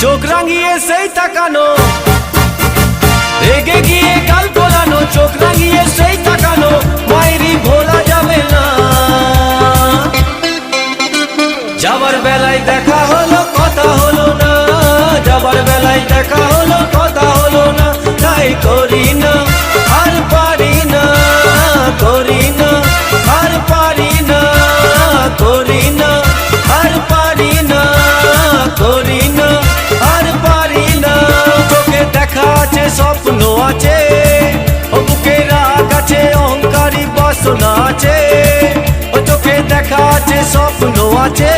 চোখ রাঙিয়ে সেই তাকানো, রেগে গিয়ে গাল ফোলানো, চোখ রাঙিয়ে সেই তাকানো, মায়েরই ভোলা যাবে না। যাবার বেলায় দেখা হলো কথা হলো না, যাবার বেলায় দেখা হলো কথা হলো না, তাই করি না আর পারি না, করি না আর পারি না, করি না আর পারি না, করি না আর পারি না। চোখে দেখা আছে স্বপ্ন আছে, ও বুকে রাগ আছে অহংকারী বাসনা আছে, ও চোখে দেখা আছে স্বপ্ন আছে।